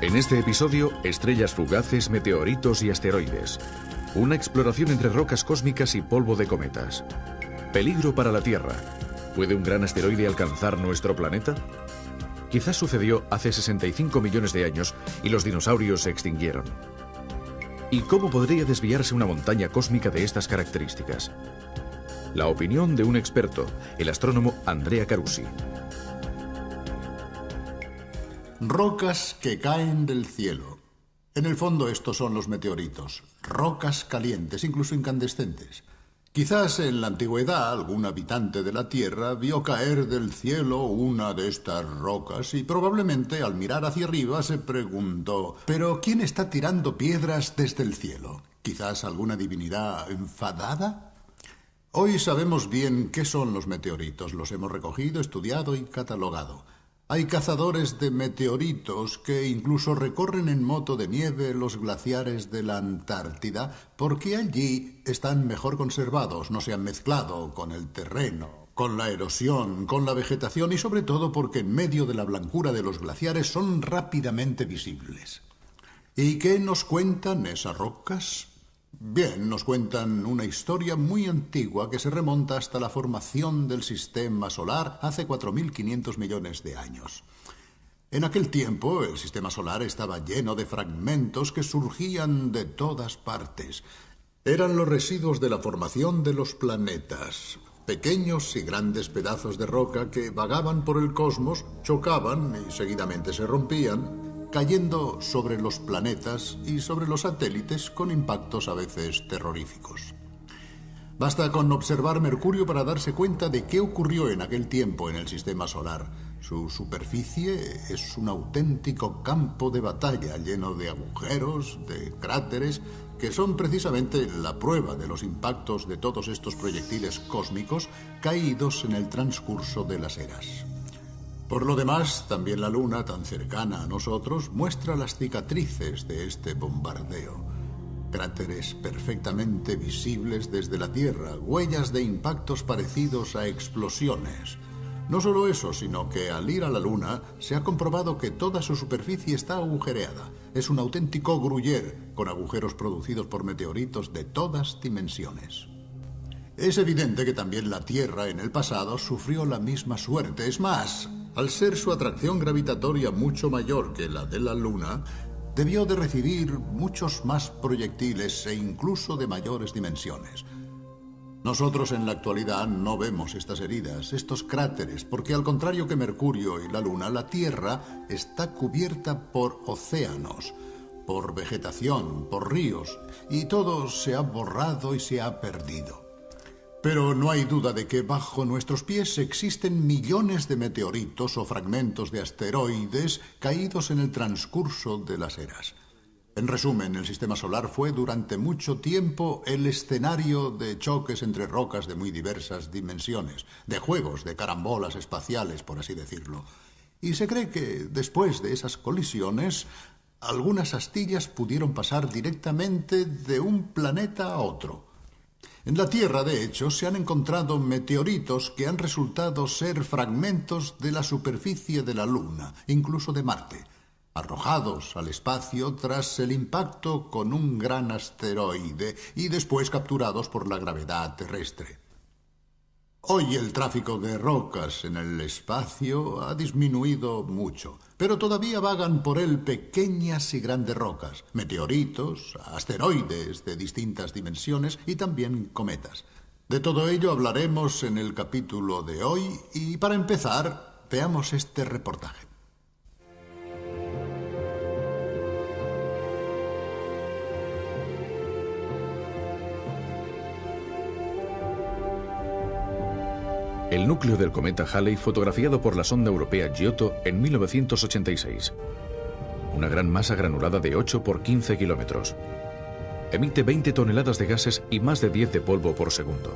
En este episodio, estrellas fugaces, meteoritos y asteroides. Una exploración entre rocas cósmicas y polvo de cometas. Peligro para la Tierra. ¿Puede un gran asteroide alcanzar nuestro planeta? Quizás sucedió hace 65 millones de años y los dinosaurios se extinguieron. ¿Y cómo podría desviarse una montaña cósmica de estas características? La opinión de un experto, el astrónomo Andrea Carusi. Rocas que caen del cielo. En el fondo estos son los meteoritos, rocas calientes, incluso incandescentes. Quizás en la antigüedad algún habitante de la Tierra vio caer del cielo una de estas rocas y probablemente al mirar hacia arriba se preguntó: ¿pero quién está tirando piedras desde el cielo? ¿Quizás alguna divinidad enfadada? Hoy sabemos bien qué son los meteoritos, los hemos recogido, estudiado y catalogado. Hay cazadores de meteoritos que incluso recorren en moto de nieve los glaciares de la Antártida porque allí están mejor conservados, no se han mezclado con el terreno, con la erosión, con la vegetación y sobre todo porque en medio de la blancura de los glaciares son rápidamente visibles. ¿Y qué nos cuentan esas rocas? Bien, nos cuentan una historia muy antigua que se remonta hasta la formación del sistema solar hace 4.500 millones de años. En aquel tiempo, el sistema solar estaba lleno de fragmentos que surgían de todas partes. Eran los residuos de la formación de los planetas. Pequeños y grandes pedazos de roca que vagaban por el cosmos, chocaban y seguidamente se rompían, cayendo sobre los planetas y sobre los satélites con impactos a veces terroríficos. Basta con observar Mercurio para darse cuenta de qué ocurrió en aquel tiempo en el sistema solar. Su superficie es un auténtico campo de batalla lleno de agujeros, de cráteres, que son precisamente la prueba de los impactos de todos estos proyectiles cósmicos caídos en el transcurso de las eras. Por lo demás, también la Luna, tan cercana a nosotros, muestra las cicatrices de este bombardeo. Cráteres perfectamente visibles desde la Tierra, huellas de impactos parecidos a explosiones. No solo eso, sino que al ir a la Luna se ha comprobado que toda su superficie está agujereada. Es un auténtico gruyere, con agujeros producidos por meteoritos de todas dimensiones. Es evidente que también la Tierra en el pasado sufrió la misma suerte. Es más, al ser su atracción gravitatoria mucho mayor que la de la Luna, debió de recibir muchos más proyectiles e incluso de mayores dimensiones. Nosotros en la actualidad no vemos estas heridas, estos cráteres, porque al contrario que Mercurio y la Luna, la Tierra está cubierta por océanos, por vegetación, por ríos, y todo se ha borrado y se ha perdido. Pero no hay duda de que bajo nuestros pies existen millones de meteoritos o fragmentos de asteroides caídos en el transcurso de las eras. En resumen, el sistema solar fue durante mucho tiempo el escenario de choques entre rocas de muy diversas dimensiones, de juegos, de carambolas espaciales, por así decirlo. Y se cree que después de esas colisiones, algunas astillas pudieron pasar directamente de un planeta a otro. En la Tierra, de hecho, se han encontrado meteoritos que han resultado ser fragmentos de la superficie de la Luna, incluso de Marte, arrojados al espacio tras el impacto con un gran asteroide y después capturados por la gravedad terrestre. Hoy el tráfico de rocas en el espacio ha disminuido mucho, pero todavía vagan por él pequeñas y grandes rocas, meteoritos, asteroides de distintas dimensiones y también cometas. De todo ello hablaremos en el capítulo de hoy y para empezar, veamos este reportaje. El núcleo del cometa Halley fotografiado por la sonda europea Giotto en 1986. Una gran masa granulada de 8 por 15 kilómetros. Emite 20 toneladas de gases y más de 10 de polvo por segundo.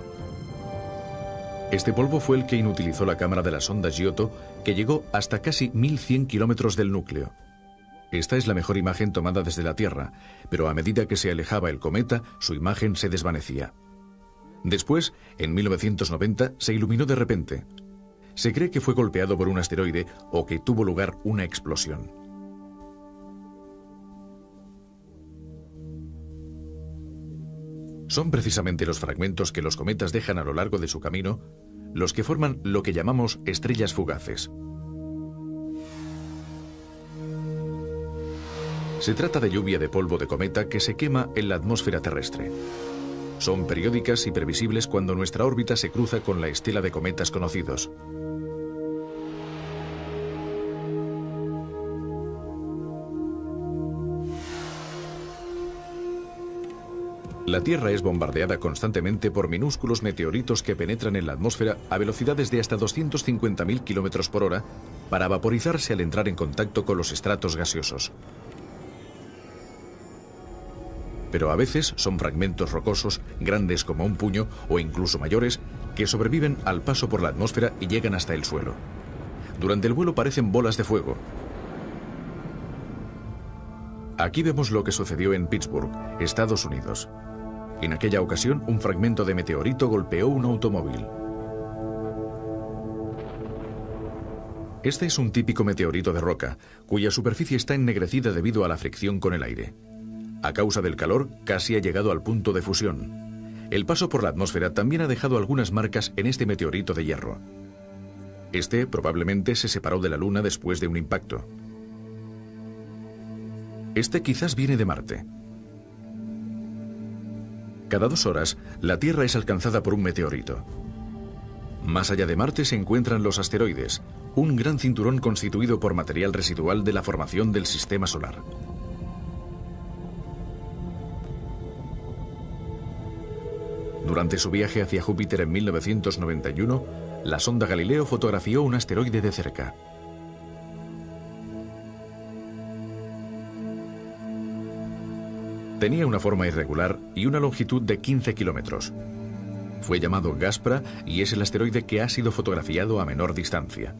Este polvo fue el que inutilizó la cámara de la sonda Giotto, que llegó hasta casi 1.100 kilómetros del núcleo. Esta es la mejor imagen tomada desde la Tierra, pero a medida que se alejaba el cometa, su imagen se desvanecía. Después, en 1990, se iluminó de repente. Se cree que fue golpeado por un asteroide o que tuvo lugar una explosión. Son precisamente los fragmentos que los cometas dejan a lo largo de su camino los que forman lo que llamamos estrellas fugaces. Se trata de lluvia de polvo de cometa que se quema en la atmósfera terrestre. Son periódicas y previsibles cuando nuestra órbita se cruza con la estela de cometas conocidos. La Tierra es bombardeada constantemente por minúsculos meteoritos que penetran en la atmósfera a velocidades de hasta 250.000 km por hora para vaporizarse al entrar en contacto con los estratos gaseosos. Pero a veces son fragmentos rocosos, grandes como un puño o incluso mayores, que sobreviven al paso por la atmósfera y llegan hasta el suelo. Durante el vuelo parecen bolas de fuego. Aquí vemos lo que sucedió en Pittsburgh, Estados Unidos. En aquella ocasión, un fragmento de meteorito golpeó un automóvil. Este es un típico meteorito de roca, cuya superficie está ennegrecida debido a la fricción con el aire. A causa del calor, casi ha llegado al punto de fusión. El paso por la atmósfera también ha dejado algunas marcas en este meteorito de hierro. Este probablemente se separó de la Luna después de un impacto. Este quizás viene de Marte. Cada 2 horas, la Tierra es alcanzada por un meteorito. Más allá de Marte se encuentran los asteroides, un gran cinturón constituido por material residual de la formación del Sistema Solar. Durante su viaje hacia Júpiter en 1991, la sonda Galileo fotografió un asteroide de cerca. Tenía una forma irregular y una longitud de 15 kilómetros. Fue llamado Gaspra y es el asteroide que ha sido fotografiado a menor distancia.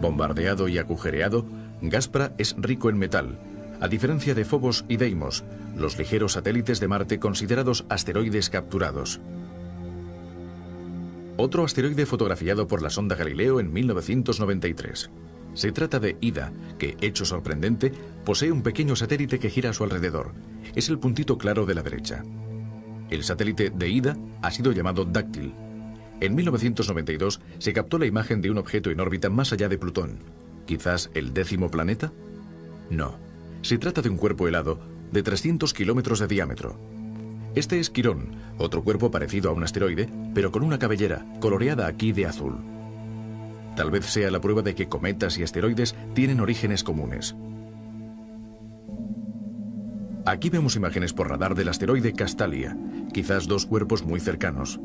Bombardeado y agujereado, Gaspra es rico en metal, a diferencia de Phobos y Deimos, los ligeros satélites de Marte considerados asteroides capturados. Otro asteroide fotografiado por la sonda Galileo en 1993. Se trata de Ida, que, hecho sorprendente, posee un pequeño satélite que gira a su alrededor. Es el puntito claro de la derecha. El satélite de Ida ha sido llamado Dáctil. En 1992 se captó la imagen de un objeto en órbita más allá de Plutón. ¿Quizás el 10º planeta? No. Se trata de un cuerpo helado de 300 kilómetros de diámetro. Este es Quirón, otro cuerpo parecido a un asteroide, pero con una cabellera, coloreada aquí de azul. Tal vez sea la prueba de que cometas y asteroides tienen orígenes comunes. Aquí vemos imágenes por radar del asteroide Castalia, quizás 2 cuerpos muy cercanos.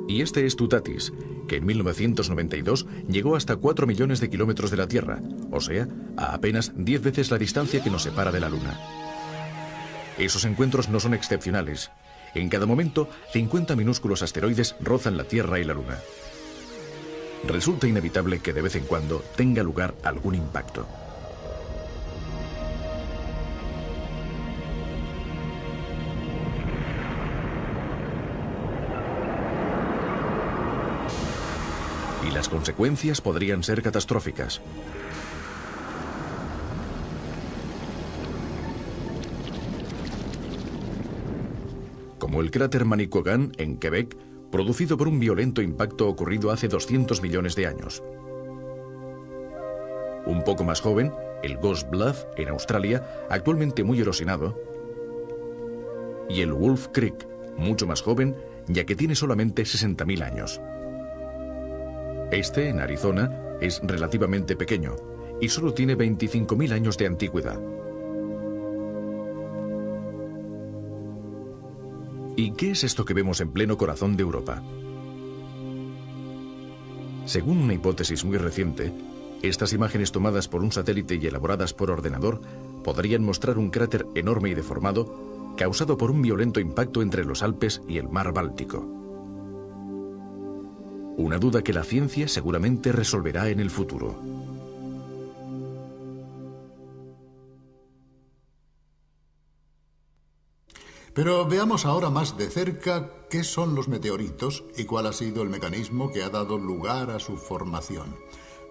Y este es Tutatis, que en 1992 llegó hasta 4 millones de kilómetros de la Tierra, o sea, a apenas 10 veces la distancia que nos separa de la Luna. Esos encuentros no son excepcionales. En cada momento, 50 minúsculos asteroides rozan la Tierra y la Luna. Resulta inevitable que de vez en cuando tenga lugar algún impacto. Y las consecuencias podrían ser catastróficas. Como el cráter Manicouagan en Quebec, producido por un violento impacto ocurrido hace 200 millones de años. Un poco más joven, el Ghost Bluff, en Australia, actualmente muy erosionado, y el Wolf Creek, mucho más joven, ya que tiene solamente 60.000 años. Este, en Arizona, es relativamente pequeño, y solo tiene 25.000 años de antigüedad. ¿Y qué es esto que vemos en pleno corazón de Europa? Según una hipótesis muy reciente, estas imágenes tomadas por un satélite y elaboradas por ordenador podrían mostrar un cráter enorme y deformado causado por un violento impacto entre los Alpes y el mar Báltico. Una duda que la ciencia seguramente resolverá en el futuro. Pero veamos ahora más de cerca qué son los meteoritos y cuál ha sido el mecanismo que ha dado lugar a su formación.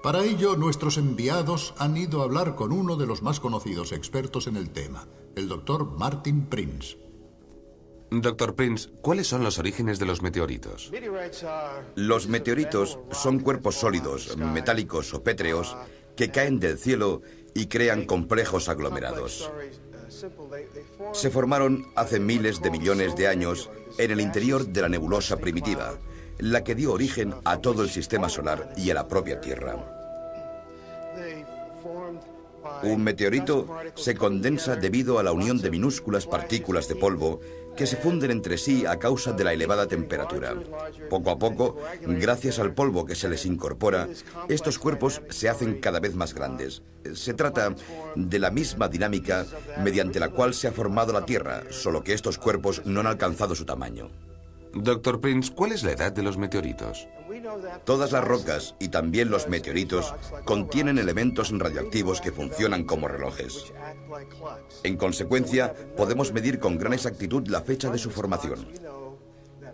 Para ello, nuestros enviados han ido a hablar con uno de los más conocidos expertos en el tema, el doctor Martin Prince. Doctor Prince, ¿cuáles son los orígenes de los meteoritos? Los meteoritos son cuerpos sólidos, metálicos o pétreos que caen del cielo y crean complejos aglomerados. Se formaron hace miles de millones de años en el interior de la nebulosa primitiva, la que dio origen a todo el sistema solar y a la propia Tierra. Un meteorito se condensa debido a la unión de minúsculas partículas de polvo que se funden entre sí a causa de la elevada temperatura. Poco a poco, gracias al polvo que se les incorpora, estos cuerpos se hacen cada vez más grandes. Se trata de la misma dinámica mediante la cual se ha formado la Tierra, solo que estos cuerpos no han alcanzado su tamaño. Doctor Prince, ¿cuál es la edad de los meteoritos? Todas las rocas y también los meteoritos contienen elementos radioactivos que funcionan como relojes. En consecuencia, podemos medir con gran exactitud la fecha de su formación.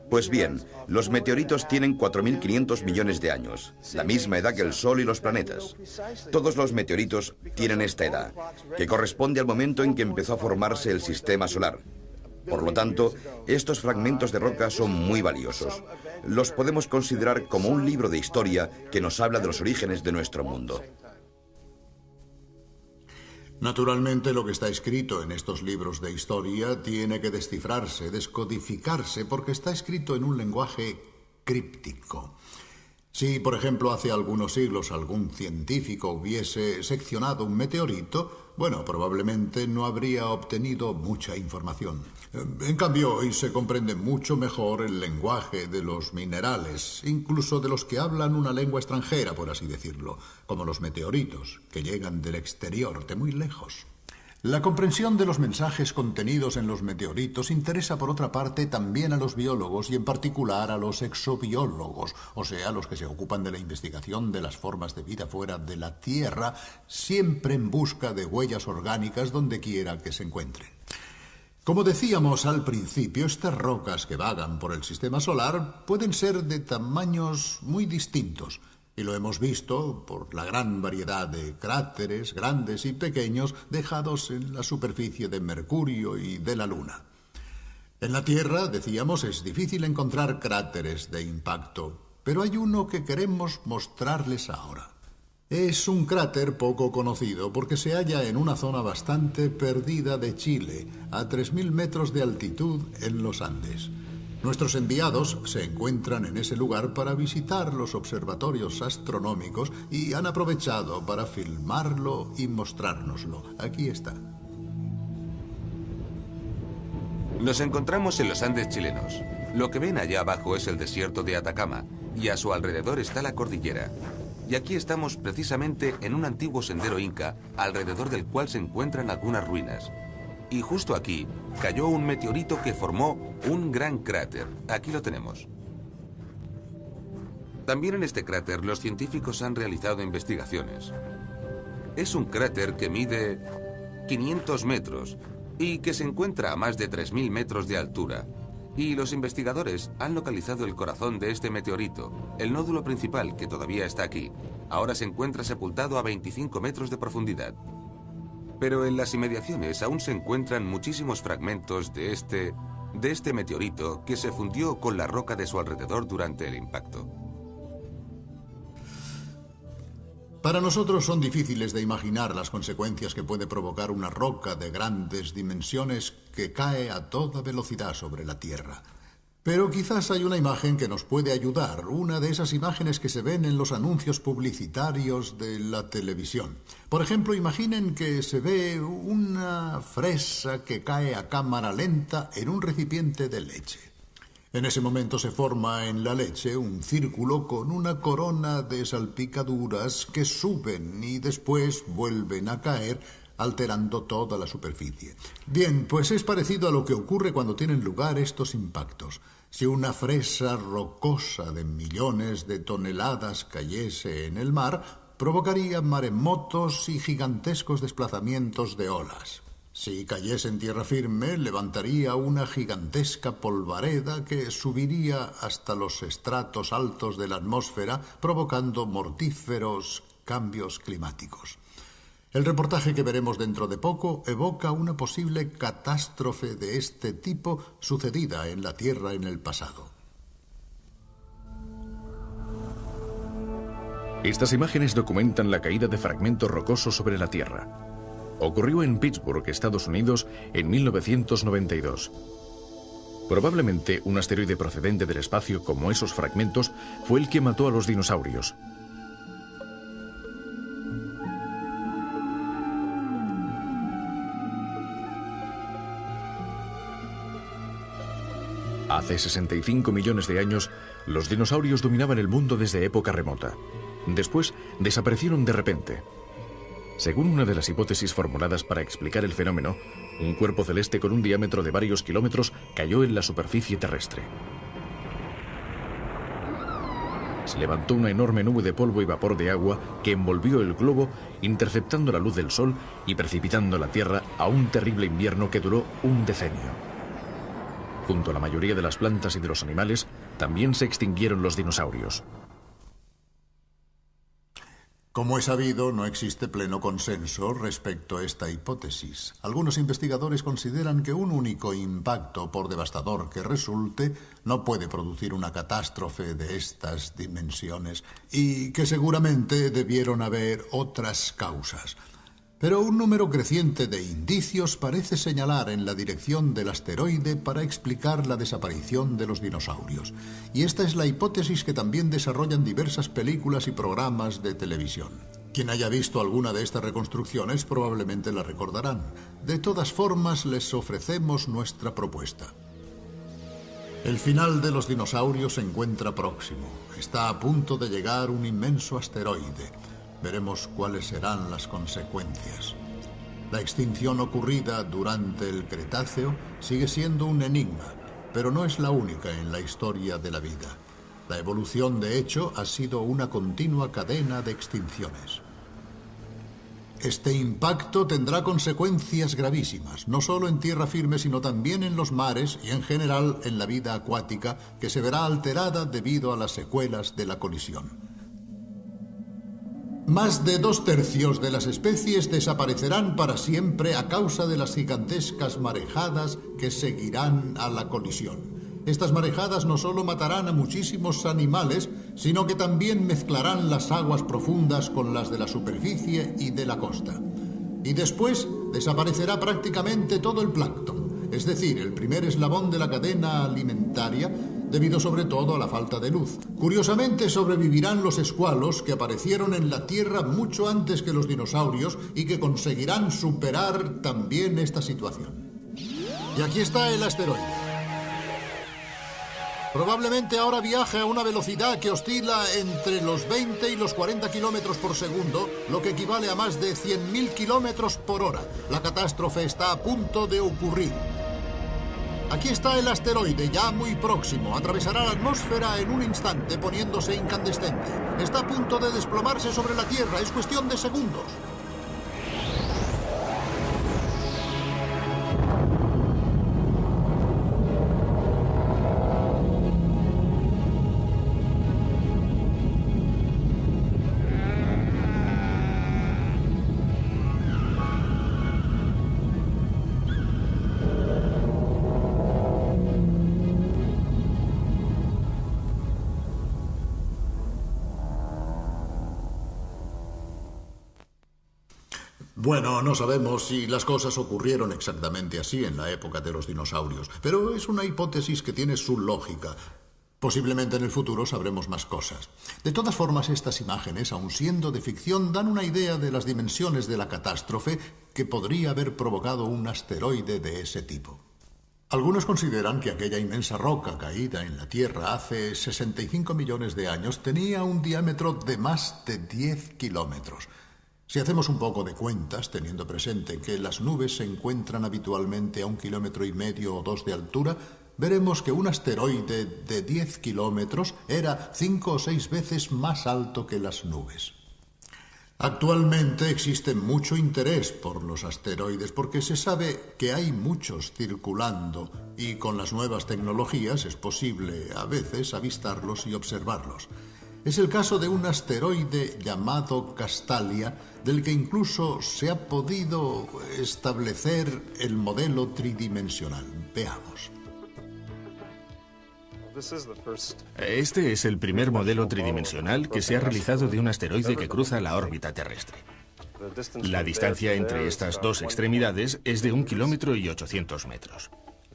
Pues bien, los meteoritos tienen 4.500 millones de años, la misma edad que el Sol y los planetas. Todos los meteoritos tienen esta edad, que corresponde al momento en que empezó a formarse el sistema solar. Por lo tanto, estos fragmentos de roca son muy valiosos. Los podemos considerar como un libro de historia que nos habla de los orígenes de nuestro mundo. Naturalmente, lo que está escrito en estos libros de historia tiene que descifrarse, descodificarse, porque está escrito en un lenguaje críptico. Si, por ejemplo, hace algunos siglos algún científico hubiese seccionado un meteorito, bueno, probablemente no habría obtenido mucha información. En cambio, hoy se comprende mucho mejor el lenguaje de los minerales, incluso de los que hablan una lengua extranjera, por así decirlo, como los meteoritos, que llegan del exterior, de muy lejos. La comprensión de los mensajes contenidos en los meteoritos interesa, por otra parte, también a los biólogos y en particular a los exobiólogos, o sea, los que se ocupan de la investigación de las formas de vida fuera de la Tierra, siempre en busca de huellas orgánicas donde quiera que se encuentren. Como decíamos al principio, estas rocas que vagan por el sistema solar pueden ser de tamaños muy distintos. Y lo hemos visto por la gran variedad de cráteres, grandes y pequeños, dejados en la superficie de Mercurio y de la Luna. En la Tierra, decíamos, es difícil encontrar cráteres de impacto, pero hay uno que queremos mostrarles ahora. Es un cráter poco conocido porque se halla en una zona bastante perdida de Chile, a 3.000 metros de altitud en los Andes. Nuestros enviados se encuentran en ese lugar para visitar los observatorios astronómicos y han aprovechado para filmarlo y mostrárnoslo. Aquí está. Nos encontramos en los Andes chilenos. Lo que ven allá abajo es el desierto de Atacama y a su alrededor está la cordillera. Y aquí estamos precisamente en un antiguo sendero inca, alrededor del cual se encuentran algunas ruinas. Y justo aquí cayó un meteorito que formó un gran cráter. Aquí lo tenemos. También en este cráter los científicos han realizado investigaciones. Es un cráter que mide 500 metros y que se encuentra a más de 3.000 metros de altura. Y los investigadores han localizado el corazón de este meteorito, el nódulo principal que todavía está aquí. Ahora se encuentra sepultado a 25 metros de profundidad. Pero en las inmediaciones aún se encuentran muchísimos fragmentos de este meteorito que se fundió con la roca de su alrededor durante el impacto. Para nosotros son difíciles de imaginar las consecuencias que puede provocar una roca de grandes dimensiones que cae a toda velocidad sobre la Tierra. Pero quizás hay una imagen que nos puede ayudar, una de esas imágenes que se ven en los anuncios publicitarios de la televisión. Por ejemplo, imaginen que se ve una fresa que cae a cámara lenta en un recipiente de leche. En ese momento se forma en la leche un círculo con una corona de salpicaduras que suben y después vuelven a caer, alterando toda la superficie. Bien, pues es parecido a lo que ocurre cuando tienen lugar estos impactos. Si una fresa rocosa de millones de toneladas cayese en el mar, provocaría maremotos y gigantescos desplazamientos de olas. Si cayese en tierra firme, levantaría una gigantesca polvareda que subiría hasta los estratos altos de la atmósfera, provocando mortíferos cambios climáticos. El reportaje que veremos dentro de poco evoca una posible catástrofe de este tipo sucedida en la Tierra en el pasado. Estas imágenes documentan la caída de fragmentos rocosos sobre la Tierra. Ocurrió en Pittsburgh, Estados Unidos, en 1992. Probablemente un asteroide procedente del espacio como esos fragmentos fue el que mató a los dinosaurios. Hace 65 millones de años, los dinosaurios dominaban el mundo desde época remota. Después, desaparecieron de repente. Según una de las hipótesis formuladas para explicar el fenómeno, un cuerpo celeste con un diámetro de varios kilómetros cayó en la superficie terrestre. Se levantó una enorme nube de polvo y vapor de agua que envolvió el globo, interceptando la luz del sol y precipitando la Tierra a un terrible invierno que duró un decenio. Junto a la mayoría de las plantas y de los animales, también se extinguieron los dinosaurios. Como es sabido, no existe pleno consenso respecto a esta hipótesis. Algunos investigadores consideran que un único impacto, por devastador que resulte, no puede producir una catástrofe de estas dimensiones y que seguramente debieron haber otras causas. Pero un número creciente de indicios parece señalar en la dirección del asteroide para explicar la desaparición de los dinosaurios. Y esta es la hipótesis que también desarrollan diversas películas y programas de televisión. Quien haya visto alguna de estas reconstrucciones probablemente la recordarán. De todas formas, les ofrecemos nuestra propuesta. El final de los dinosaurios se encuentra próximo. Está a punto de llegar un inmenso asteroide. Veremos cuáles serán las consecuencias. La extinción ocurrida durante el Cretáceo sigue siendo un enigma, pero no es la única en la historia de la vida. La evolución, de hecho, ha sido una continua cadena de extinciones. Este impacto tendrá consecuencias gravísimas, no solo en tierra firme, sino también en los mares y en general en la vida acuática, que se verá alterada debido a las secuelas de la colisión. Más de 2/3 de las especies desaparecerán para siempre a causa de las gigantescas marejadas que seguirán a la colisión. Estas marejadas no solo matarán a muchísimos animales, sino que también mezclarán las aguas profundas con las de la superficie y de la costa. Y después desaparecerá prácticamente todo el plancton, es decir, el primer eslabón de la cadena alimentaria, debido sobre todo a la falta de luz. Curiosamente, sobrevivirán los escualos que aparecieron en la Tierra mucho antes que los dinosaurios y que conseguirán superar también esta situación. Y aquí está el asteroide. Probablemente ahora viaje a una velocidad que oscila entre los 20 y los 40 kilómetros por segundo, lo que equivale a más de 100.000 kilómetros por hora. La catástrofe está a punto de ocurrir. Aquí está el asteroide, ya muy próximo. Atravesará la atmósfera en un instante, poniéndose incandescente. Está a punto de desplomarse sobre la Tierra. Es cuestión de segundos. Bueno, no sabemos si las cosas ocurrieron exactamente así en la época de los dinosaurios, pero es una hipótesis que tiene su lógica. Posiblemente en el futuro sabremos más cosas. De todas formas, estas imágenes, aun siendo de ficción, dan una idea de las dimensiones de la catástrofe que podría haber provocado un asteroide de ese tipo. Algunos consideran que aquella inmensa roca caída en la Tierra hace 65 millones de años tenía un diámetro de más de 10 kilómetros. Si hacemos un poco de cuentas, teniendo presente que las nubes se encuentran habitualmente a 1,5 kilómetros o 2 de altura, veremos que un asteroide de 10 kilómetros era 5 o 6 veces más alto que las nubes. Actualmente existe mucho interés por los asteroides porque se sabe que hay muchos circulando y con las nuevas tecnologías es posible a veces avistarlos y observarlos. Es el caso de un asteroide llamado Castalia, del que incluso se ha podido establecer el modelo tridimensional. Veamos. Este es el primer modelo tridimensional que se ha realizado de un asteroide que cruza la órbita terrestre. La distancia entre estas dos extremidades es de 1,8 kilómetros.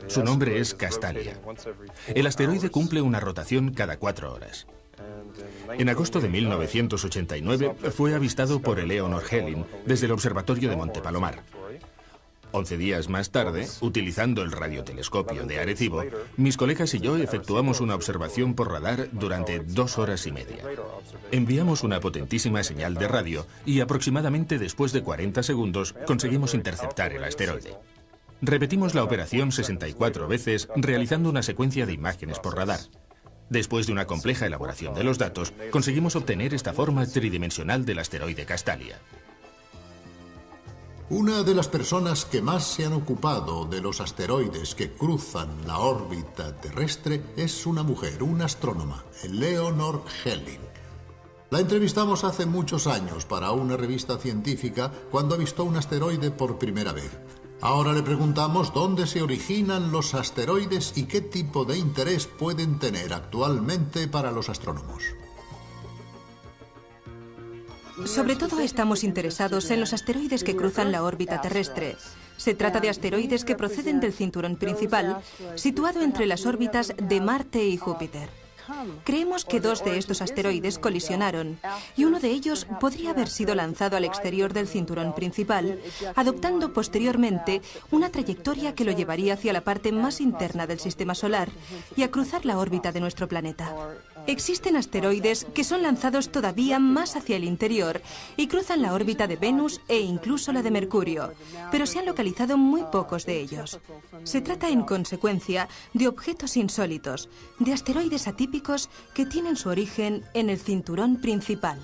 Su nombre es Castalia. El asteroide cumple una rotación cada 4 horas. En agosto de 1989 fue avistado por Eleanor Helin desde el observatorio de Monte Palomar. 11 días más tarde, utilizando el radiotelescopio de Arecibo, mis colegas y yo efectuamos una observación por radar durante 2 horas y media. Enviamos una potentísima señal de radio y aproximadamente después de 40 segundos conseguimos interceptar el asteroide. Repetimos la operación 64 veces realizando una secuencia de imágenes por radar. Después de una compleja elaboración de los datos, conseguimos obtener esta forma tridimensional del asteroide Castalia. Una de las personas que más se han ocupado de los asteroides que cruzan la órbita terrestre es una mujer, una astrónoma, Eleanor Helin. La entrevistamos hace muchos años para una revista científica cuando avistó un asteroide por primera vez. Ahora le preguntamos dónde se originan los asteroides y qué tipo de interés pueden tener actualmente para los astrónomos. Sobre todo estamos interesados en los asteroides que cruzan la órbita terrestre. Se trata de asteroides que proceden del cinturón principal, situado entre las órbitas de Marte y Júpiter. Creemos que 2 de estos asteroides colisionaron y uno de ellos podría haber sido lanzado al exterior del cinturón principal, adoptando posteriormente una trayectoria que lo llevaría hacia la parte más interna del sistema solar y a cruzar la órbita de nuestro planeta. Existen asteroides que son lanzados todavía más hacia el interior y cruzan la órbita de Venus e incluso la de Mercurio, pero se han localizado muy pocos de ellos. Se trata, en consecuencia, de objetos insólitos, de asteroides atípicos que tienen su origen en el cinturón principal.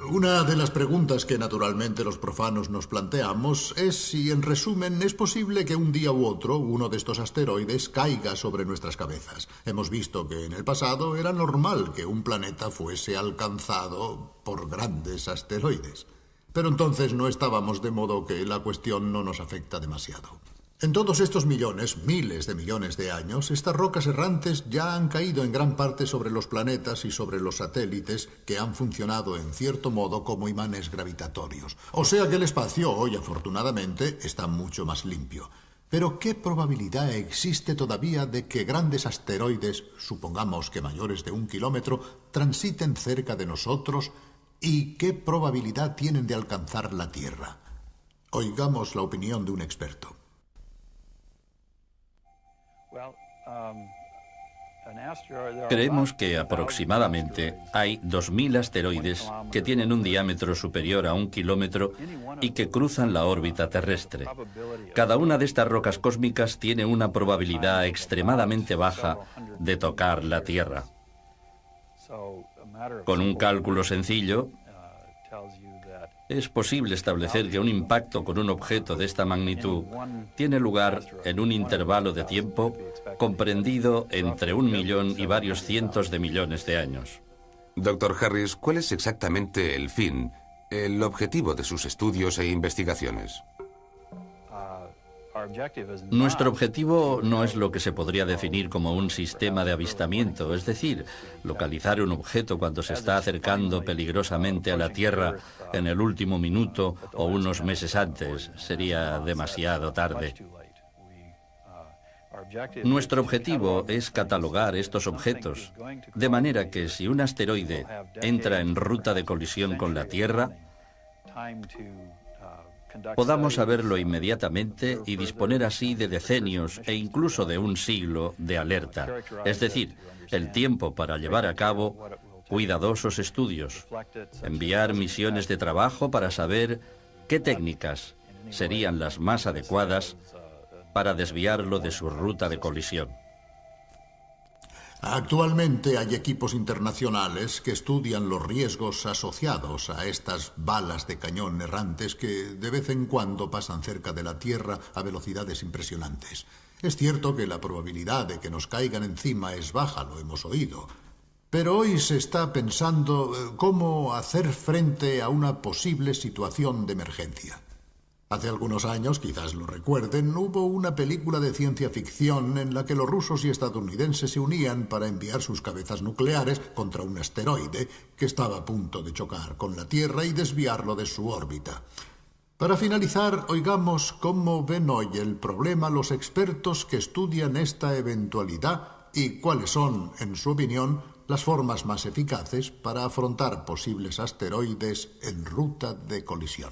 Una de las preguntas que naturalmente los profanos nos planteamos es si, en resumen, es posible que un día u otro uno de estos asteroides caiga sobre nuestras cabezas. Hemos visto que en el pasado era normal que un planeta fuese alcanzado por grandes asteroides. Pero entonces no estábamos, de modo que la cuestión no nos afecta demasiado. En todos estos millones, miles de millones de años, estas rocas errantes ya han caído en gran parte sobre los planetas y sobre los satélites que han funcionado en cierto modo como imanes gravitatorios. O sea que el espacio hoy, afortunadamente, está mucho más limpio. Pero ¿qué probabilidad existe todavía de que grandes asteroides, supongamos que mayores de 1 kilómetro, transiten cerca de nosotros? ¿Y qué probabilidad tienen de alcanzar la Tierra? Oigamos la opinión de un experto. Creemos que aproximadamente hay 2.000 asteroides que tienen un diámetro superior a 1 kilómetro y que cruzan la órbita terrestre. Cada una de estas rocas cósmicas tiene una probabilidad extremadamente baja de tocar la Tierra. Con un cálculo sencillo, es posible establecer que un impacto con un objeto de esta magnitud tiene lugar en un intervalo de tiempo comprendido entre 1 millón y varios cientos de millones de años. Dr. Harris, ¿cuál es exactamente el fin, el objetivo de sus estudios e investigaciones? Nuestro objetivo no es lo que se podría definir como un sistema de avistamiento, es decir, localizar un objeto cuando se está acercando peligrosamente a la Tierra en el último minuto o unos meses antes. Sería demasiado tarde. Nuestro objetivo es catalogar estos objetos, de manera que si un asteroide entra en ruta de colisión con la Tierra, podamos saberlo inmediatamente y disponer así de decenios e incluso de 1 siglo de alerta, es decir, el tiempo para llevar a cabo cuidadosos estudios, enviar misiones de trabajo para saber qué técnicas serían las más adecuadas para desviarlo de su ruta de colisión. Actualmente hay equipos internacionales que estudian los riesgos asociados a estas balas de cañón errantes que de vez en cuando pasan cerca de la Tierra a velocidades impresionantes. Es cierto que la probabilidad de que nos caigan encima es baja, lo hemos oído. Pero hoy se está pensando cómo hacer frente a una posible situación de emergencia. Hace algunos años, quizás lo recuerden, hubo una película de ciencia ficción en la que los rusos y estadounidenses se unían para enviar sus cabezas nucleares contra un asteroide que estaba a punto de chocar con la Tierra y desviarlo de su órbita. Para finalizar, oigamos cómo ven hoy el problema los expertos que estudian esta eventualidad y cuáles son, en su opinión, las formas más eficaces para afrontar posibles asteroides en ruta de colisión.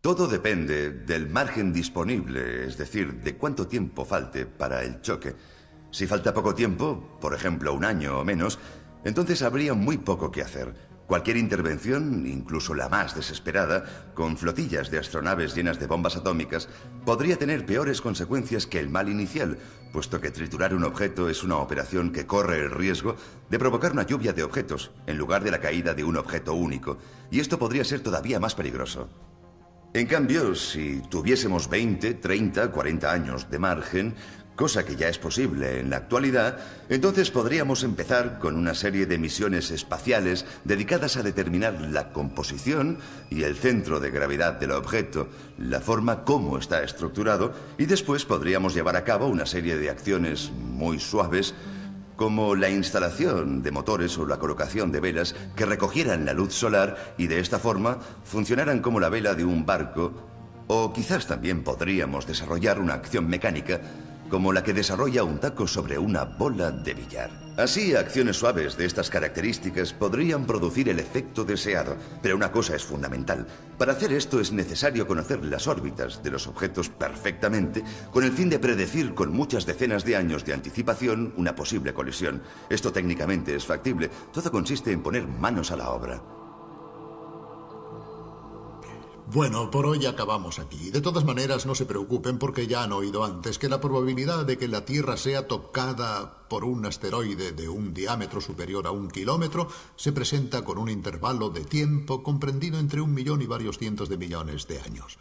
Todo depende del margen disponible, es decir, de cuánto tiempo falte para el choque. Si falta poco tiempo, por ejemplo 1 año o menos, entonces habría muy poco que hacer. Cualquier intervención, incluso la más desesperada, con flotillas de astronaves llenas de bombas atómicas, podría tener peores consecuencias que el mal inicial, puesto que triturar un objeto es una operación que corre el riesgo de provocar una lluvia de objetos, en lugar de la caída de un objeto único, y esto podría ser todavía más peligroso. En cambio, si tuviésemos 20, 30, 40 años de margen, cosa que ya es posible en la actualidad, entonces podríamos empezar con una serie de misiones espaciales dedicadas a determinar la composición y el centro de gravedad del objeto, la forma como está estructurado, y después podríamos llevar a cabo una serie de acciones muy suaves, como la instalación de motores o la colocación de velas que recogieran la luz solar y de esta forma funcionaran como la vela de un barco, o quizás también podríamos desarrollar una acción mecánica como la que desarrolla un taco sobre una bola de billar. Así, acciones suaves de estas características podrían producir el efecto deseado, pero una cosa es fundamental. Para hacer esto es necesario conocer las órbitas de los objetos perfectamente, con el fin de predecir con muchas decenas de años de anticipación una posible colisión. Esto técnicamente es factible. Todo consiste en poner manos a la obra. Bueno, por hoy acabamos aquí. De todas maneras, no se preocupen porque ya han oído antes que la probabilidad de que la Tierra sea tocada por un asteroide de un diámetro superior a 1 kilómetro se presenta con un intervalo de tiempo comprendido entre 1 millón y varios cientos de millones de años.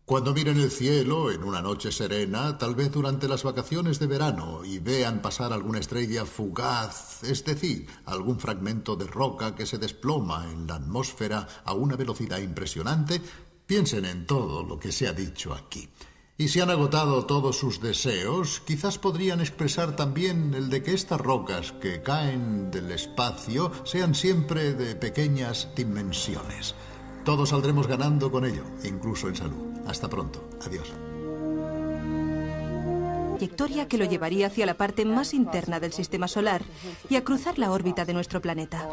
Cuando miren el cielo en una noche serena, tal vez durante las vacaciones de verano, y vean pasar alguna estrella fugaz, es decir, algún fragmento de roca que se desploma en la atmósfera a una velocidad impresionante, piensen en todo lo que se ha dicho aquí. Y si han agotado todos sus deseos, quizás podrían expresar también el de que estas rocas que caen del espacio sean siempre de pequeñas dimensiones. Todos saldremos ganando con ello, incluso en salud. Hasta pronto. Adiós. Trayectoria que lo llevaría hacia la parte más interna del sistema solar y a cruzar la órbita de nuestro planeta.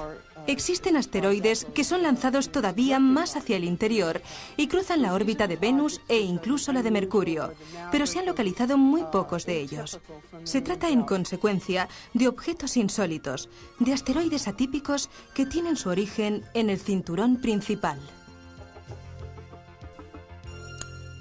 Existen asteroides que son lanzados todavía más hacia el interior y cruzan la órbita de Venus e incluso la de Mercurio, pero se han localizado muy pocos de ellos. Se trata, en consecuencia, de objetos insólitos, de asteroides atípicos que tienen su origen en el cinturón principal.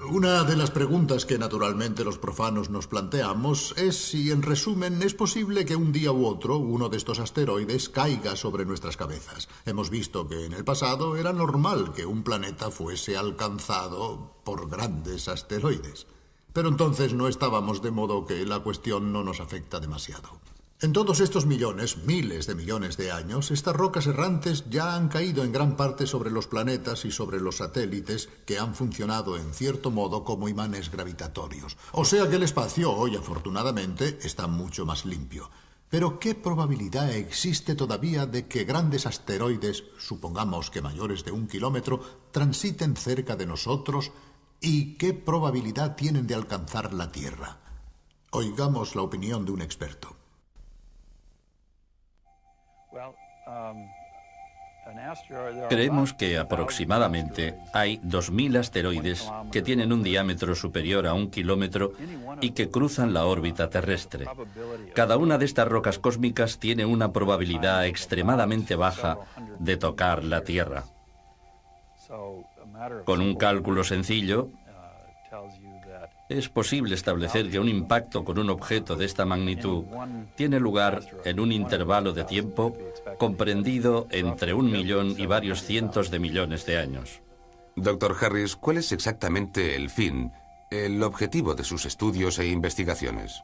Una de las preguntas que naturalmente los profanos nos planteamos es si, en resumen, es posible que un día u otro uno de estos asteroides caiga sobre nuestras cabezas. Hemos visto que en el pasado era normal que un planeta fuese alcanzado por grandes asteroides. Pero entonces no estábamos, de modo que la cuestión no nos afecta demasiado. En todos estos millones, miles de millones de años, estas rocas errantes ya han caído en gran parte sobre los planetas y sobre los satélites que han funcionado en cierto modo como imanes gravitatorios. O sea que el espacio hoy, afortunadamente, está mucho más limpio. Pero ¿qué probabilidad existe todavía de que grandes asteroides, supongamos que mayores de 1 kilómetro, transiten cerca de nosotros? ¿Y qué probabilidad tienen de alcanzar la Tierra? Oigamos la opinión de un experto. Creemos que aproximadamente hay 2.000 asteroides que tienen un diámetro superior a 1 kilómetro y que cruzan la órbita terrestre. Cada una de estas rocas cósmicas tiene una probabilidad extremadamente baja de tocar la Tierra. Con un cálculo sencillo, Es posible establecer que un impacto con un objeto de esta magnitud tiene lugar en un intervalo de tiempo comprendido entre 1 millón y varios cientos de millones de años. Dr. Harris, ¿cuál es exactamente el fin, el objetivo de sus estudios e investigaciones?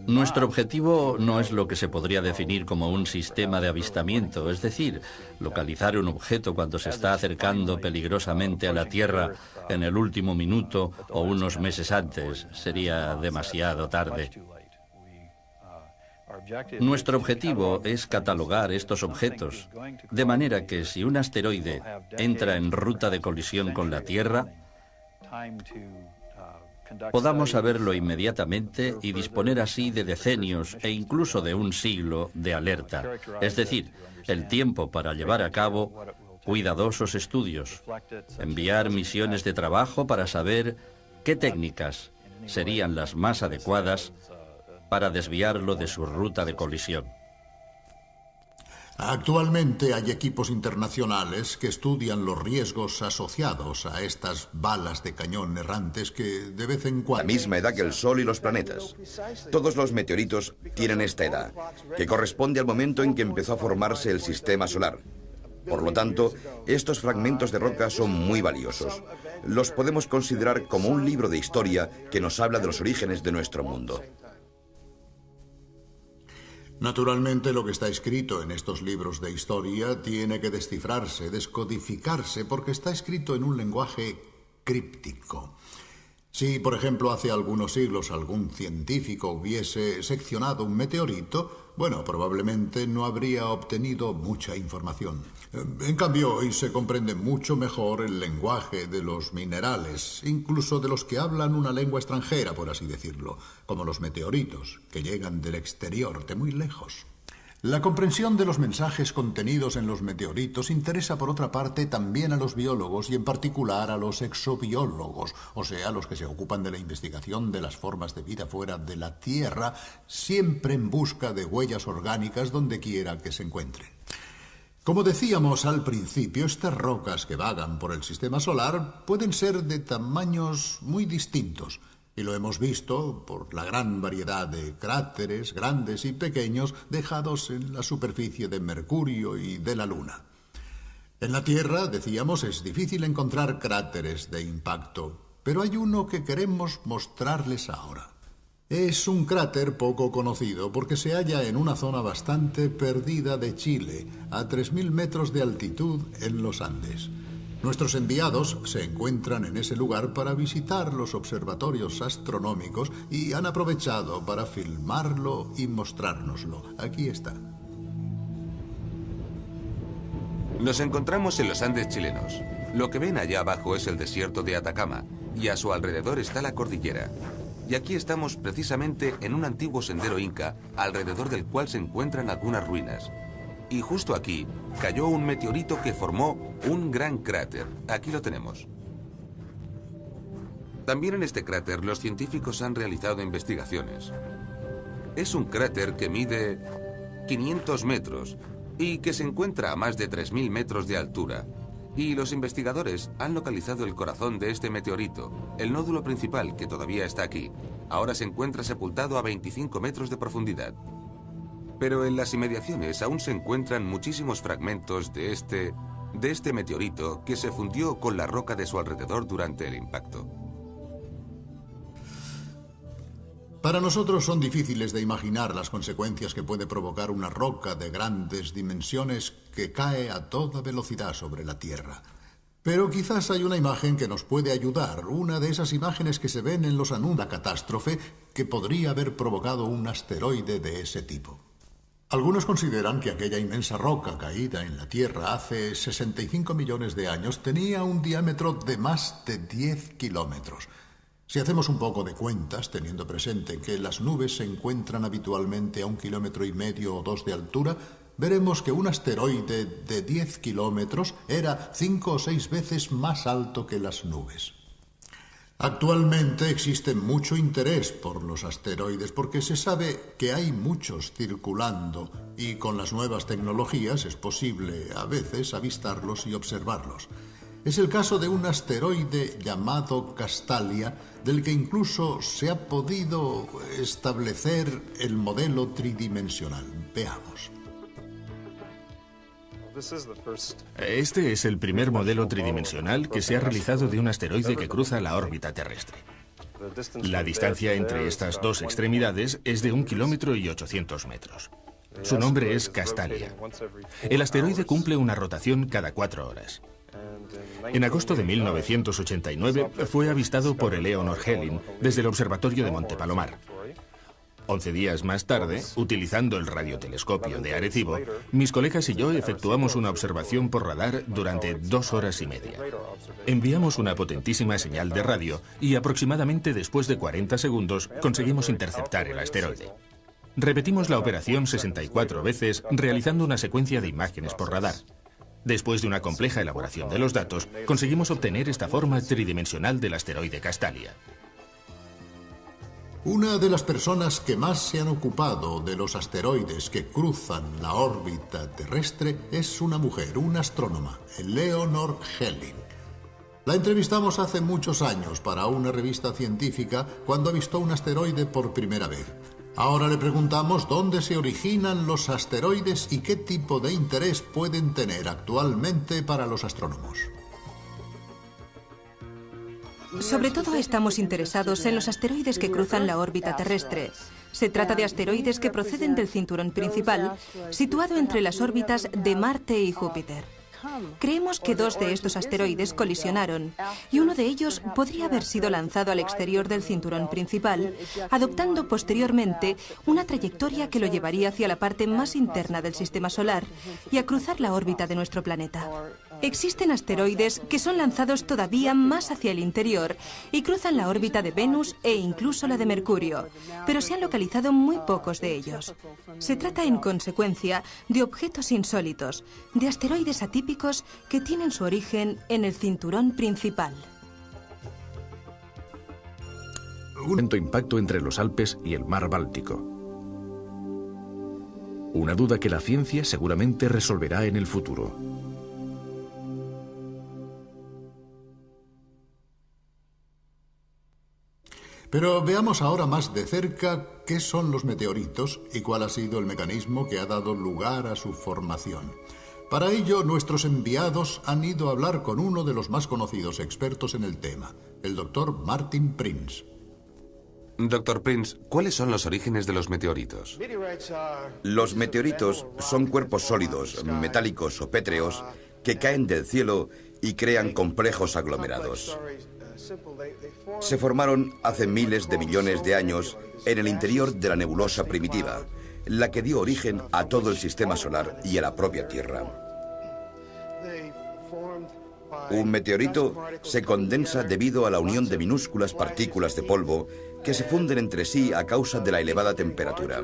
Nuestro objetivo no es lo que se podría definir como un sistema de avistamiento, es decir, localizar un objeto cuando se está acercando peligrosamente a la Tierra en el último minuto o unos meses antes. Sería demasiado tarde. Nuestro objetivo es catalogar estos objetos, de manera que si un asteroide entra en ruta de colisión con la Tierra, podamos saberlo inmediatamente y disponer así de decenios e incluso de un siglo de alerta, es decir, el tiempo para llevar a cabo cuidadosos estudios, enviar misiones de trabajo para saber qué técnicas serían las más adecuadas para desviarlo de su ruta de colisión. Actualmente hay equipos internacionales que estudian los riesgos asociados a estas balas de cañón errantes que de vez en cuando... La misma edad que el Sol y los planetas. Todos los meteoritos tienen esta edad, que corresponde al momento en que empezó a formarse el sistema solar. Por lo tanto, estos fragmentos de roca son muy valiosos. Los podemos considerar como un libro de historia que nos habla de los orígenes de nuestro mundo. Naturalmente, lo que está escrito en estos libros de historia tiene que descifrarse, descodificarse, porque está escrito en un lenguaje críptico. Si, por ejemplo, hace algunos siglos algún científico hubiese seccionado un meteorito, bueno, probablemente no habría obtenido mucha información. En cambio, hoy se comprende mucho mejor el lenguaje de los minerales, incluso de los que hablan una lengua extranjera, por así decirlo, como los meteoritos, que llegan del exterior, de muy lejos. La comprensión de los mensajes contenidos en los meteoritos interesa, por otra parte, también a los biólogos y en particular a los exobiólogos, o sea, los que se ocupan de la investigación de las formas de vida fuera de la Tierra, siempre en busca de huellas orgánicas donde quiera que se encuentren. Como decíamos al principio, estas rocas que vagan por el sistema solar pueden ser de tamaños muy distintos. Y lo hemos visto por la gran variedad de cráteres grandes y pequeños dejados en la superficie de Mercurio y de la Luna. En la Tierra, decíamos, es difícil encontrar cráteres de impacto, pero hay uno que queremos mostrarles ahora. Es un cráter poco conocido porque se halla en una zona bastante perdida de Chile, a 3.000 metros de altitud en los Andes. Nuestros enviados se encuentran en ese lugar para visitar los observatorios astronómicos y han aprovechado para filmarlo y mostrárnoslo. Aquí está. Nos encontramos en los Andes chilenos. Lo que ven allá abajo es el desierto de Atacama y a su alrededor está la cordillera. Y aquí estamos precisamente en un antiguo sendero inca, alrededor del cual se encuentran algunas ruinas. Y justo aquí cayó un meteorito que formó un gran cráter. Aquí lo tenemos. También en este cráter los científicos han realizado investigaciones. Es un cráter que mide 500 metros y que se encuentra a más de 3.000 metros de altura. Y los investigadores han localizado el corazón de este meteorito, el nódulo principal que todavía está aquí. Ahora se encuentra sepultado a 25 metros de profundidad. Pero en las inmediaciones aún se encuentran muchísimos fragmentos de este meteorito que se fundió con la roca de su alrededor durante el impacto. Para nosotros son difíciles de imaginar las consecuencias que puede provocar una roca de grandes dimensiones que cae a toda velocidad sobre la Tierra. Pero quizás hay una imagen que nos puede ayudar, una de esas imágenes que se ven en los anuncios de la catástrofe que podría haber provocado un asteroide de ese tipo. Algunos consideran que aquella inmensa roca caída en la Tierra hace 65 millones de años tenía un diámetro de más de 10 kilómetros. Si hacemos un poco de cuentas, teniendo presente que las nubes se encuentran habitualmente a 1,5 kilómetros o 2 de altura, veremos que un asteroide de 10 kilómetros era 5 o 6 veces más alto que las nubes. Actualmente existe mucho interés por los asteroides porque se sabe que hay muchos circulando y con las nuevas tecnologías es posible a veces avistarlos y observarlos. Es el caso de un asteroide llamado Castalia, del que incluso se ha podido establecer el modelo tridimensional. Veamos. Este es el primer modelo tridimensional que se ha realizado de un asteroide que cruza la órbita terrestre. La distancia entre estas dos extremidades es de 1,8 km. Su nombre es Castalia. El asteroide cumple una rotación cada 4 horas. En agosto de 1989 fue avistado por Eleanor Helin desde el observatorio de Monte Palomar. 11 días más tarde, utilizando el radiotelescopio de Arecibo, mis colegas y yo efectuamos una observación por radar durante 2 horas y media. Enviamos una potentísima señal de radio y aproximadamente después de 40 segundos conseguimos interceptar el asteroide. Repetimos la operación 64 veces realizando una secuencia de imágenes por radar. Después de una compleja elaboración de los datos, conseguimos obtener esta forma tridimensional del asteroide Castalia. Una de las personas que más se han ocupado de los asteroides que cruzan la órbita terrestre es una mujer, una astrónoma, Eleanor Helin. La entrevistamos hace muchos años para una revista científica cuando avistó un asteroide por primera vez. Ahora le preguntamos dónde se originan los asteroides y qué tipo de interés pueden tener actualmente para los astrónomos. Sobre todo estamos interesados en los asteroides que cruzan la órbita terrestre. Se trata de asteroides que proceden del cinturón principal, situado entre las órbitas de Marte y Júpiter. Creemos que 2 de estos asteroides colisionaron y uno de ellos podría haber sido lanzado al exterior del cinturón principal, adoptando posteriormente una trayectoria que lo llevaría hacia la parte más interna del sistema solar y a cruzar la órbita de nuestro planeta. Existen asteroides que son lanzados todavía más hacia el interior y cruzan la órbita de Venus e incluso la de Mercurio, pero se han localizado muy pocos de ellos. Se trata, en consecuencia, de objetos insólitos, de asteroides atípicos que tienen su origen en el cinturón principal. Un lento impacto entre los Alpes y el mar Báltico. Una duda que la ciencia seguramente resolverá en el futuro. Pero veamos ahora más de cerca qué son los meteoritos y cuál ha sido el mecanismo que ha dado lugar a su formación. Para ello, nuestros enviados han ido a hablar con uno de los más conocidos expertos en el tema, el doctor Martin Prinz. Doctor Prinz, ¿cuáles son los orígenes de los meteoritos? Los meteoritos son cuerpos sólidos, metálicos o pétreos que caen del cielo y crean complejos aglomerados. Se formaron hace miles de millones de años en el interior de la nebulosa primitiva, la que dio origen a todo el sistema solar y a la propia Tierra. Un meteorito se condensa debido a la unión de minúsculas partículas de polvo que se funden entre sí a causa de la elevada temperatura.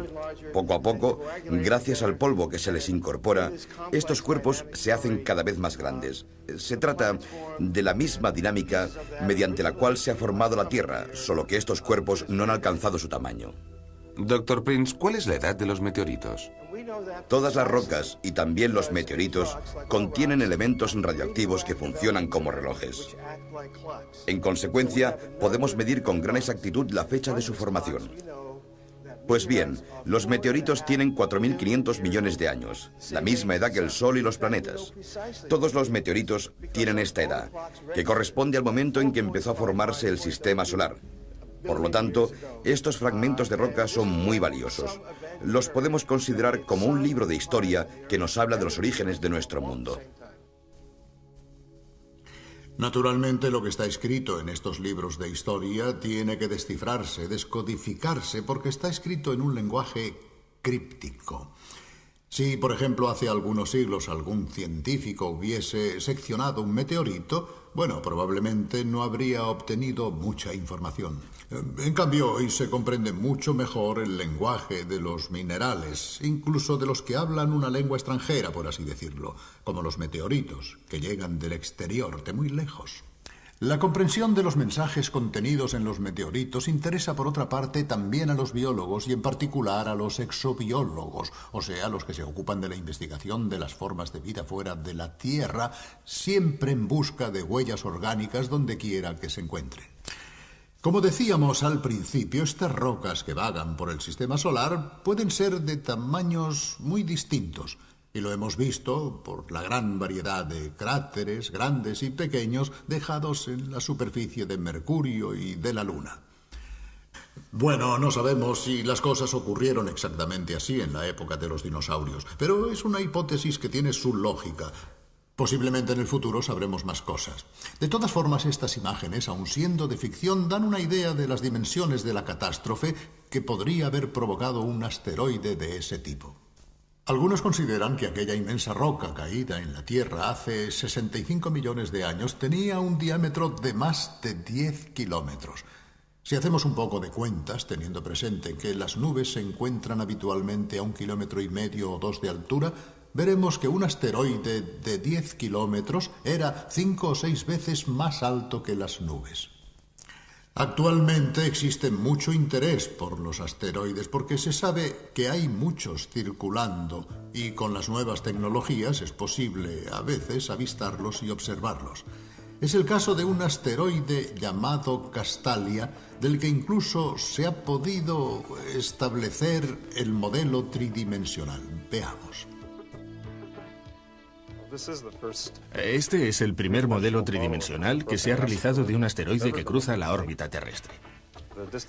Poco a poco, gracias al polvo que se les incorpora, estos cuerpos se hacen cada vez más grandes. Se trata de la misma dinámica mediante la cual se ha formado la Tierra, solo que estos cuerpos no han alcanzado su tamaño. Doctor Prinz, ¿cuál es la edad de los meteoritos? Todas las rocas, y también los meteoritos, contienen elementos radioactivos que funcionan como relojes. En consecuencia, podemos medir con gran exactitud la fecha de su formación. Pues bien, los meteoritos tienen 4.500 millones de años, la misma edad que el Sol y los planetas. Todos los meteoritos tienen esta edad, que corresponde al momento en que empezó a formarse el sistema solar. Por lo tanto, estos fragmentos de roca son muy valiosos. Los podemos considerar como un libro de historia que nos habla de los orígenes de nuestro mundo. Naturalmente, lo que está escrito en estos libros de historia tiene que descifrarse, descodificarse, porque está escrito en un lenguaje críptico. Si, por ejemplo, hace algunos siglos algún científico hubiese seccionado un meteorito, bueno, probablemente no habría obtenido mucha información. En cambio, hoy se comprende mucho mejor el lenguaje de los minerales, incluso de los que hablan una lengua extranjera, por así decirlo, como los meteoritos, que llegan del exterior, de muy lejos. La comprensión de los mensajes contenidos en los meteoritos interesa, por otra parte, también a los biólogos y en particular a los exobiólogos, o sea, los que se ocupan de la investigación de las formas de vida fuera de la Tierra, siempre en busca de huellas orgánicas donde quiera que se encuentren. Como decíamos al principio, estas rocas que vagan por el sistema solar pueden ser de tamaños muy distintos. Y lo hemos visto por la gran variedad de cráteres, grandes y pequeños, dejados en la superficie de Mercurio y de la Luna. Bueno, no sabemos si las cosas ocurrieron exactamente así en la época de los dinosaurios, pero es una hipótesis que tiene su lógica. Posiblemente en el futuro sabremos más cosas. De todas formas, estas imágenes, aun siendo de ficción, dan una idea de las dimensiones de la catástrofe que podría haber provocado un asteroide de ese tipo. Algunos consideran que aquella inmensa roca caída en la Tierra hace 65 millones de años tenía un diámetro de más de 10 kilómetros. Si hacemos un poco de cuentas, teniendo presente que las nubes se encuentran habitualmente a 1,5 kilómetros o 2 de altura, veremos que un asteroide de 10 kilómetros era 5 o 6 veces más alto que las nubes. Actualmente existe mucho interés por los asteroides porque se sabe que hay muchos circulando y con las nuevas tecnologías es posible a veces avistarlos y observarlos. Es el caso de un asteroide llamado Castalia, del que incluso se ha podido establecer el modelo tridimensional. Veamos. Este es el primer modelo tridimensional que se ha realizado de un asteroide que cruza la órbita terrestre.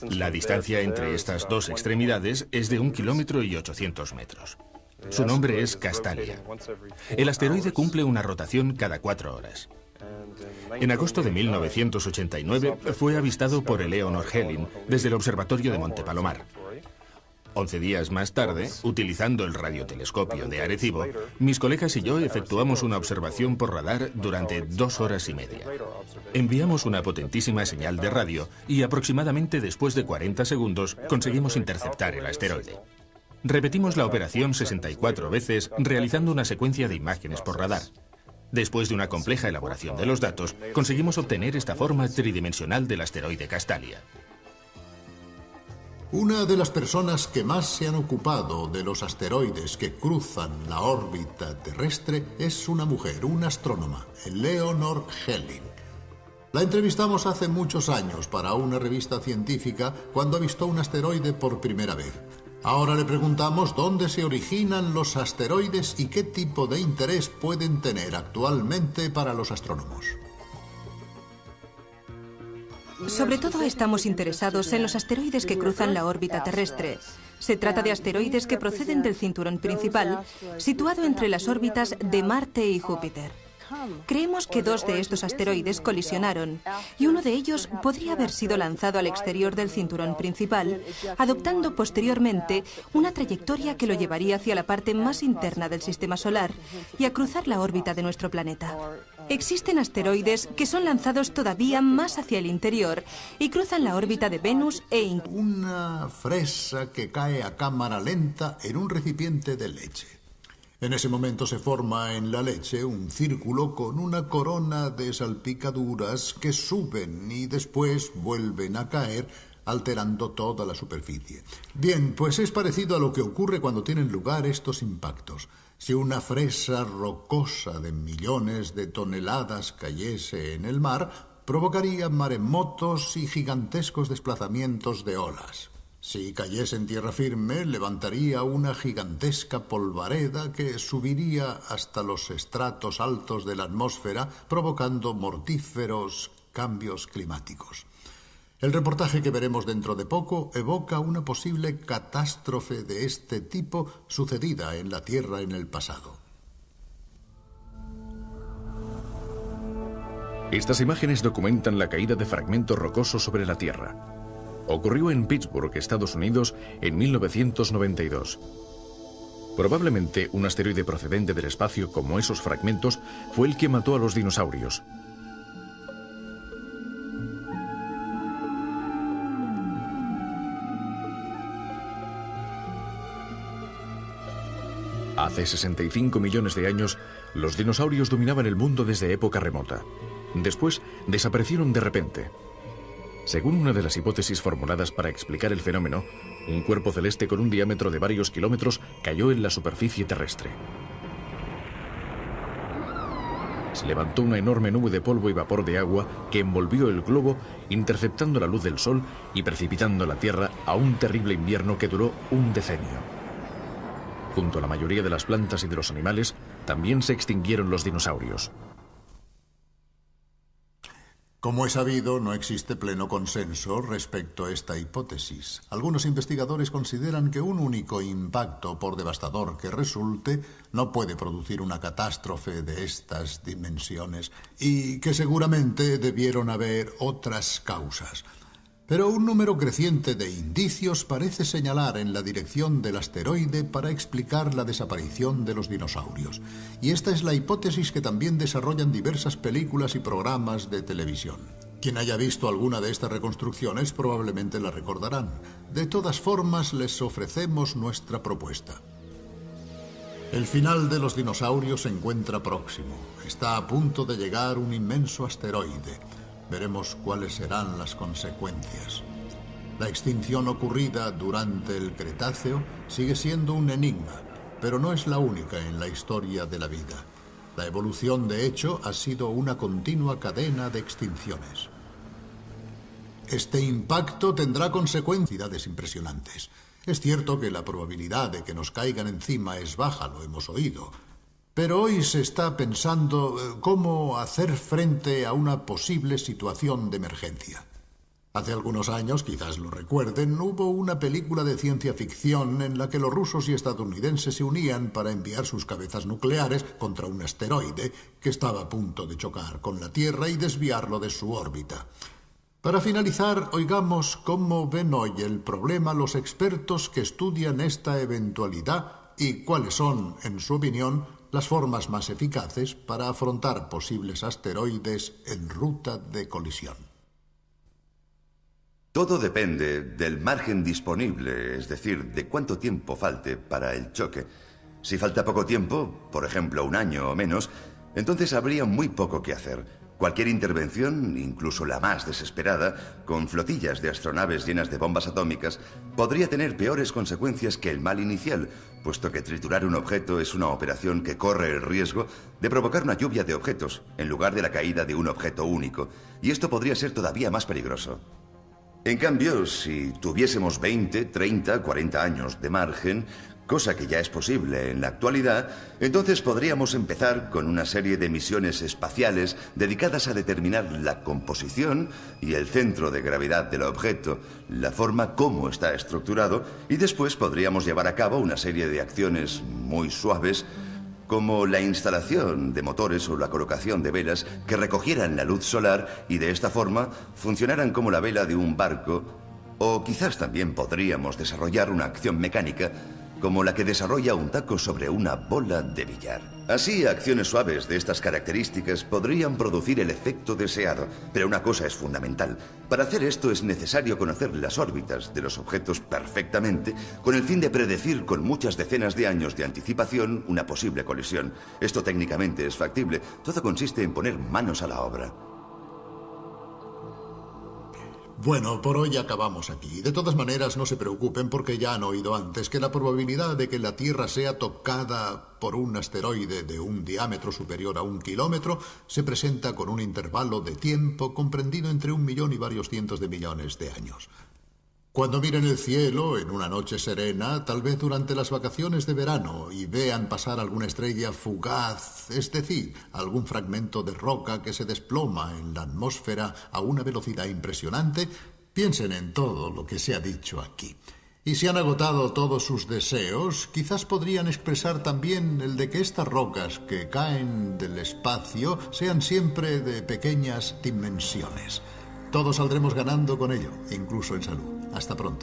La distancia entre estas dos extremidades es de 1,8 kilómetros. Su nombre es Castalia. El asteroide cumple una rotación cada 4 horas. En agosto de 1989 fue avistado por Eleanor Helin desde el observatorio de Monte Palomar. 11 días más tarde, utilizando el radiotelescopio de Arecibo, mis colegas y yo efectuamos una observación por radar durante 2 horas y media. Enviamos una potentísima señal de radio y aproximadamente después de 40 segundos conseguimos interceptar el asteroide. Repetimos la operación 64 veces realizando una secuencia de imágenes por radar. Después de una compleja elaboración de los datos, conseguimos obtener esta forma tridimensional del asteroide Castalia. Una de las personas que más se han ocupado de los asteroides que cruzan la órbita terrestre es una mujer, una astrónoma, Eleanor Helin. La entrevistamos hace muchos años para una revista científica cuando avistó un asteroide por primera vez. Ahora le preguntamos dónde se originan los asteroides y qué tipo de interés pueden tener actualmente para los astrónomos. Sobre todo estamos interesados en los asteroides que cruzan la órbita terrestre. Se trata de asteroides que proceden del cinturón principal, situado entre las órbitas de Marte y Júpiter. Creemos que 2 de estos asteroides colisionaron y uno de ellos podría haber sido lanzado al exterior del cinturón principal, adoptando posteriormente una trayectoria que lo llevaría hacia la parte más interna del sistema solar y a cruzar la órbita de nuestro planeta. Existen asteroides que son lanzados todavía más hacia el interior y cruzan la órbita de Venus Una fresa que cae a cámara lenta en un recipiente de leche. En ese momento se forma en la leche un círculo con una corona de salpicaduras que suben y después vuelven a caer, alterando toda la superficie. Bien, pues es parecido a lo que ocurre cuando tienen lugar estos impactos. Si una fresa rocosa de millones de toneladas cayese en el mar, provocaría maremotos y gigantescos desplazamientos de olas. Si cayese en tierra firme, levantaría una gigantesca polvareda que subiría hasta los estratos altos de la atmósfera, provocando mortíferos cambios climáticos. El reportaje que veremos dentro de poco evoca una posible catástrofe de este tipo sucedida en la Tierra en el pasado. Estas imágenes documentan la caída de fragmentos rocosos sobre la Tierra. Ocurrió en Pittsburgh, Estados Unidos, en 1992. Probablemente un asteroide procedente del espacio como esos fragmentos fue el que mató a los dinosaurios. Hace 65 millones de años, los dinosaurios dominaban el mundo desde época remota. Después desaparecieron de repente. Según una de las hipótesis formuladas para explicar el fenómeno, un cuerpo celeste con un diámetro de varios kilómetros cayó en la superficie terrestre. Se levantó una enorme nube de polvo y vapor de agua que envolvió el globo, interceptando la luz del sol y precipitando la Tierra a un terrible invierno que duró un decenio. Junto a la mayoría de las plantas y de los animales, también se extinguieron los dinosaurios. Como es sabido, no existe pleno consenso respecto a esta hipótesis. Algunos investigadores consideran que un único impacto, por devastador que resulte, no puede producir una catástrofe de estas dimensiones y que seguramente debieron haber otras causas. Pero un número creciente de indicios parece señalar en la dirección del asteroide para explicar la desaparición de los dinosaurios. Y esta es la hipótesis que también desarrollan diversas películas y programas de televisión. Quien haya visto alguna de estas reconstrucciones probablemente la recordarán. De todas formas, les ofrecemos nuestra propuesta. El final de los dinosaurios se encuentra próximo. Está a punto de llegar un inmenso asteroide. Veremos cuáles serán las consecuencias. La extinción ocurrida durante el Cretáceo sigue siendo un enigma, pero no es la única en la historia de la vida. La evolución, de hecho, ha sido una continua cadena de extinciones. Este impacto tendrá consecuencias impresionantes. Es cierto que la probabilidad de que nos caigan encima es baja, lo hemos oído. Pero hoy se está pensando cómo hacer frente a una posible situación de emergencia. Hace algunos años, quizás lo recuerden, hubo una película de ciencia ficción en la que los rusos y estadounidenses se unían para enviar sus cabezas nucleares contra un asteroide que estaba a punto de chocar con la Tierra y desviarlo de su órbita. Para finalizar, oigamos cómo ven hoy el problema los expertos que estudian esta eventualidad y cuáles son, en su opinión, las formas más eficaces para afrontar posibles asteroides en ruta de colisión. Todo depende del margen disponible, es decir, de cuánto tiempo falte para el choque. Si falta poco tiempo, por ejemplo 1 año o menos, entonces habría muy poco que hacer. Cualquier intervención, incluso la más desesperada, con flotillas de astronaves llenas de bombas atómicas, podría tener peores consecuencias que el mal inicial, puesto que triturar un objeto es una operación que corre el riesgo de provocar una lluvia de objetos, en lugar de la caída de un objeto único, y esto podría ser todavía más peligroso. En cambio, si tuviésemos 20, 30, 40 años de margen, cosa que ya es posible en la actualidad, entonces podríamos empezar con una serie de misiones espaciales dedicadas a determinar la composición y el centro de gravedad del objeto, la forma como está estructurado, y después podríamos llevar a cabo una serie de acciones muy suaves, como la instalación de motores o la colocación de velas que recogieran la luz solar y de esta forma funcionaran como la vela de un barco, o quizás también podríamos desarrollar una acción mecánica como la que desarrolla un taco sobre una bola de billar. Así, acciones suaves de estas características podrían producir el efecto deseado, pero una cosa es fundamental. Para hacer esto es necesario conocer las órbitas de los objetos perfectamente, con el fin de predecir con muchas decenas de años de anticipación una posible colisión. Esto técnicamente es factible. Todo consiste en poner manos a la obra. Bueno, por hoy acabamos aquí. De todas maneras, no se preocupen porque ya han oído antes que la probabilidad de que la Tierra sea tocada por un asteroide de un diámetro superior a 1 kilómetro se presenta con un intervalo de tiempo comprendido entre 1 millón y varios cientos de millones de años. Cuando miren el cielo en una noche serena, tal vez durante las vacaciones de verano, y vean pasar alguna estrella fugaz, es decir, algún fragmento de roca que se desploma en la atmósfera a una velocidad impresionante, piensen en todo lo que se ha dicho aquí. Y si han agotado todos sus deseos, quizás podrían expresar también el de que estas rocas que caen del espacio sean siempre de pequeñas dimensiones. Todos saldremos ganando con ello, incluso en salud. Hasta pronto.